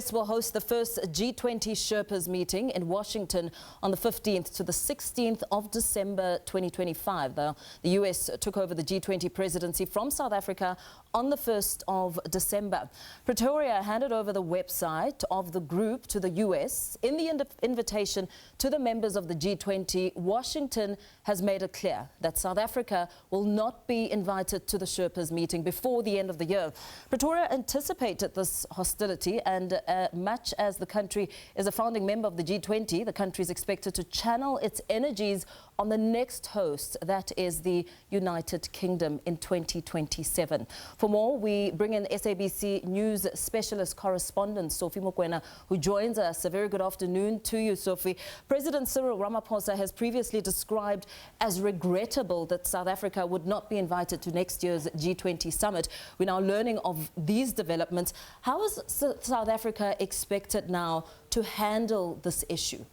U.S. will host the first G20 Sherpas meeting in Washington on the 15th to the 16th of December 2025. The U.S. took over the G20 presidency from South Africa on the 1st of December. Pretoria handed over the website of the group to the U.S. In the invitation to the members of the G20, Washington has made it clear that South Africa will not be invited to the Sherpas meeting before the end of the year. Pretoria anticipated this hostility, and much as the country is a founding member of the G20, the country is expected to channel its energies on the next host, that is the United Kingdom, in 2027. For more, we bring in SABC News specialist correspondent Sophie Mokoena, who joins us. A very good afternoon to you, Sophie. President Cyril Ramaphosa has previously described as regrettable that South Africa would not be invited to next year's G20 summit. We're now learning of these developments. How is South Africa expected now to handle this issue?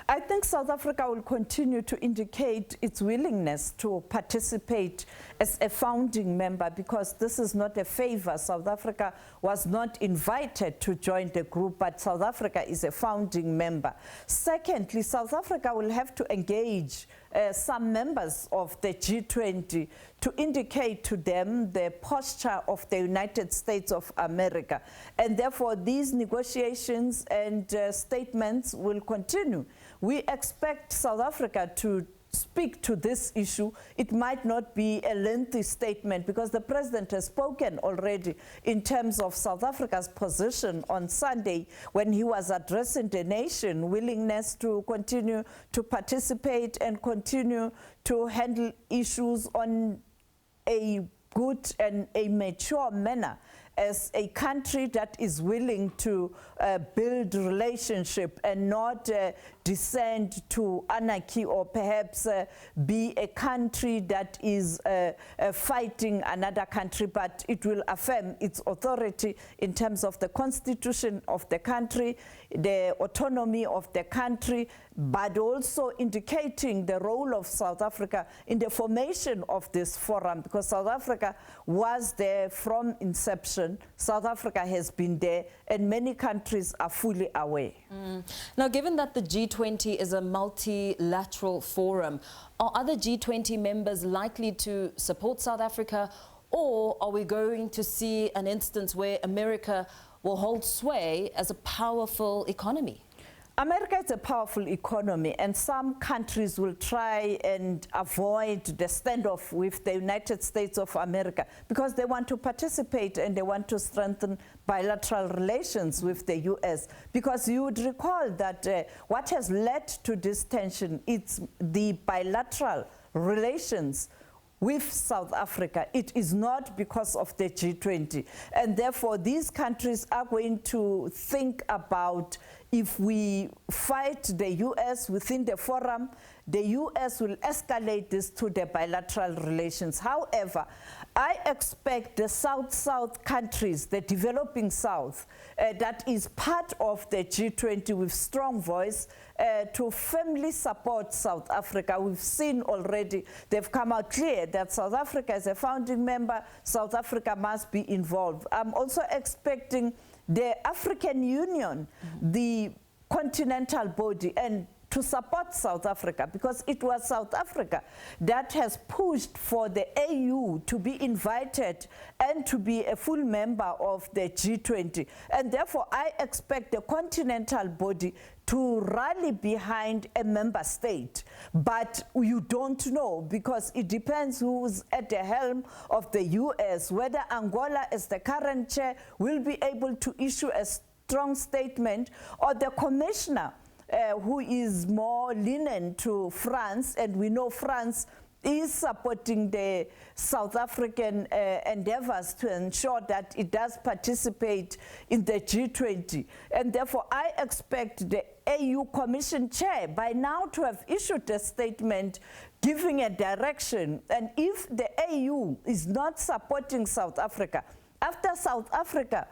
I think South Africa will continue to indicate its willingness to participate as a founding member, because this is not a favor. South Africa was not invited to join the group, but South Africa is a founding member. Secondly, South Africa will have to engage some members of the G20 to indicate to them the posture of the United States of America. And therefore, these negotiations and statements will continue. We expect South Africa to speak to this issue. It might not be a lengthy statement, because the president has spoken already in terms of South Africa's position on Sunday when he was addressing the nation, willingness to continue to participate and continue to handle issues on a good and a mature manner, as a country that is willing to build relationship and not descend to anarchy, or perhaps be a country that is fighting another country, but it will affirm its authority in terms of the constitution of the country, the autonomy of the country, but also indicating the role of South Africa in the formation of this forum, because South Africa was there from inception. South Africa has been there, and many countries are fully aware. Now, given that the G20 is a multilateral forum, are other G20 members likely to support South Africa, or are we going to see an instance where America will hold sway as a powerful economy? America is a powerful economy, and some countries will try and avoid the standoff with the United States of America because they want to participate and they want to strengthen bilateral relations with the U.S. Because you would recall that what has led to this tension is the bilateral relations with South Africa. It is not because of the G20. And therefore, these countries are going to think about, if we fight the U.S. within the forum, the U.S. will escalate this to the bilateral relations. However, I expect the South-South countries, the developing South, that is part of the G20 with strong voice, to firmly support South Africa. We've seen already, they've come out clear that South Africa is a founding member. South Africa must be involved. I'm also expecting the African Union, the continental body, and to support South Africa, because it was South Africa that has pushed for the AU to be invited and to be a full member of the G20. And therefore, I expect the continental body to rally behind a member state. But you don't know, because it depends who's at the helm of the US, whether Angola, as the current chair, will be able to issue a strong statement, or the commissioner, who is more lenient to France, and we know France is supporting the South African endeavors to ensure that it does participate in the G20. And therefore, I expect the AU Commission Chair by now to have issued a statement giving a direction. And if the AU is not supporting South Africa, after South Africa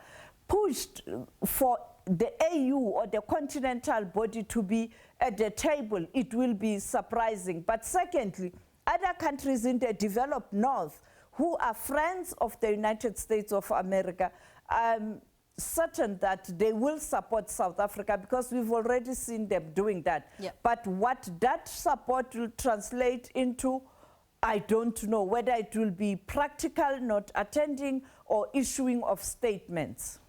pushed for the AU or the continental body to be at the table, it will be surprising. But secondly, other countries in the developed north who are friends of the United States of America, certain that they will support South Africa, because we've already seen them doing that. Yep. But what that support will translate into, I don't know, whether it will be practical, not attending, or issuing of statements.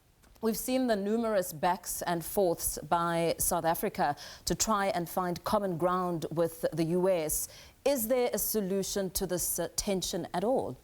We've seen the numerous backs and forths by South Africa to try and find common ground with the US. Is there a solution to this tension at all?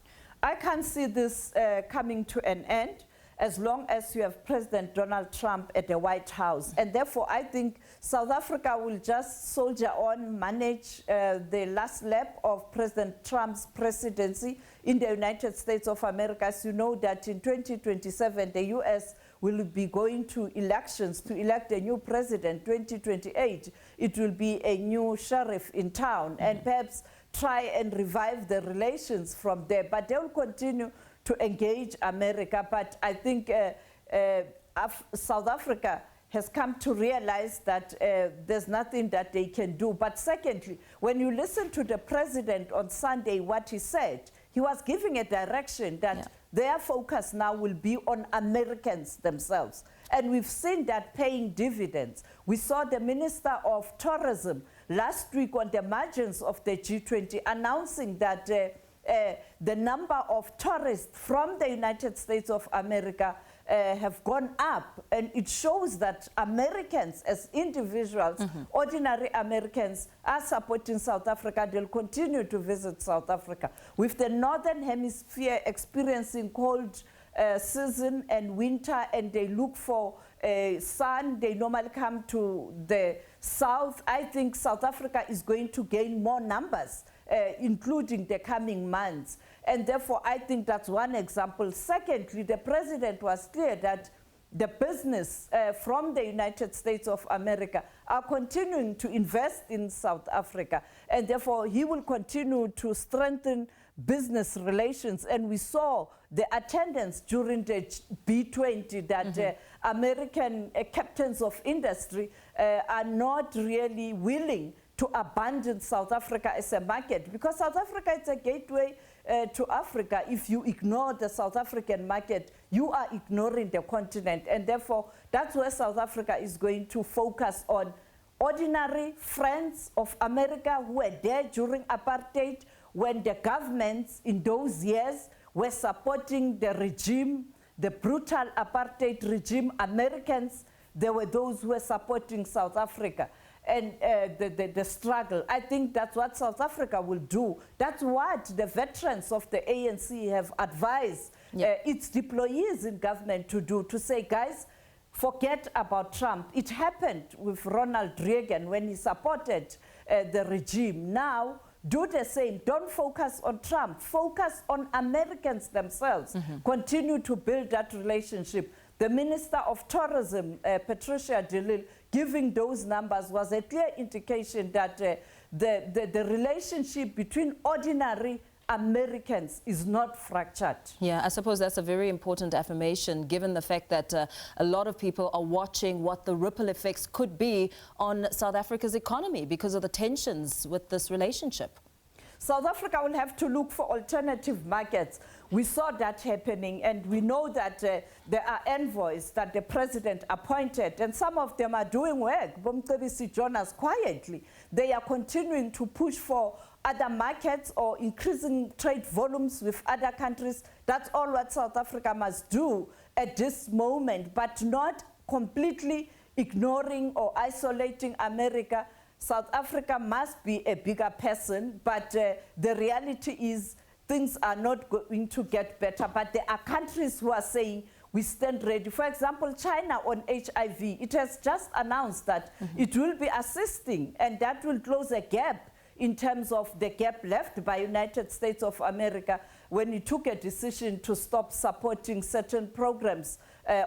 I can't see this coming to an end as long as you have President Donald Trump at the White House. And therefore, I think South Africa will just soldier on, manage the last lap of President Trump's presidency in the United States of America. As you know that in 2027, the US will be going to elections to elect a new president. 2028, it will be a new sheriff in town, and perhaps try and revive the relations from there. But they will continue to engage America. But I think South Africa has come to realize that there's nothing that they can do. But secondly, when you listen to the president on Sunday, what he said, he was giving a direction that their focus now will be on Americans themselves. And we've seen that paying dividends. We saw the Minister of Tourism last week on the margins of the G20 announcing that the number of tourists from the United States of America have gone up. And it shows that Americans as individuals, ordinary Americans, are supporting South Africa. They'll continue to visit South Africa. With the Northern Hemisphere experiencing cold season and winter, and they look for sun, they normally come to the south. I think South Africa is going to gain more numbers, including the coming months. And therefore, I think that's one example. Secondly, the president was clear that the business from the United States of America are continuing to invest in South Africa. And therefore, he will continue to strengthen business relations. And we saw the attendance during the B20 that American captains of industry are not really willing to abandon South Africa as a market, because South Africa is a gateway to Africa. If you ignore the South African market, you are ignoring the continent. And therefore, that's where South Africa is going to focus on ordinary friends of America who were there during apartheid, when the governments in those years were supporting the regime, the brutal apartheid regime. Americans, there were those who were supporting South Africa and the struggle. I think that's what South Africa will do. That's what the veterans of the ANC have advised its deployees in government to do, to say, guys, forget about Trump. It happened with Ronald Reagan when he supported the regime. Now, do the same. Don't focus on Trump. Focus on Americans themselves. Continue to build that relationship. The Minister of Tourism, Patricia de Lille, giving those numbers was a clear indication that the relationship between ordinary Americans is not fractured. Yeah, I suppose that's a very important affirmation, given the fact that a lot of people are watching what the ripple effects could be on South Africa's economy because of the tensions with this relationship. South Africa will have to look for alternative markets. We saw that happening, and we know that there are envoys that the president appointed, and some of them are doing work. Bomcebisi Jonas quietly. They are continuing to push for other markets or increasing trade volumes with other countries. That's all what South Africa must do at this moment, but not completely ignoring or isolating America. South Africa must be a bigger person, but the reality is things are not going to get better. But there are countries who are saying we stand ready. For example, China on HIV, it has just announced that it will be assisting, and that will close a gap in terms of the gap left by United States of America when it took a decision to stop supporting certain programs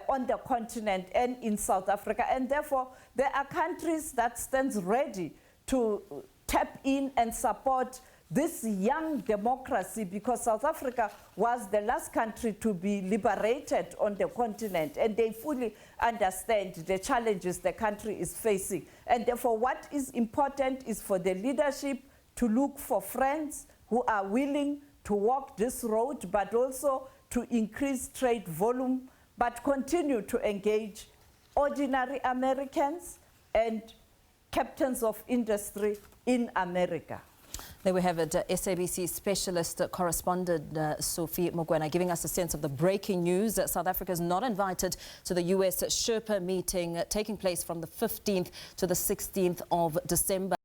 on the continent and in South Africa. And therefore, there are countries that stands ready to tap in and support this young democracy, because South Africa was the last country to be liberated on the continent, and they fully understand the challenges the country is facing. And therefore, what is important is for the leadership to look for friends who are willing to walk this road, but also to increase trade volume but continue to engage ordinary Americans and captains of industry in America. There we have it, SABC specialist correspondent Sophie Mokoena giving us a sense of the breaking news. South Africa is not invited to the US Sherpa meeting taking place from the 15th to the 16th of December.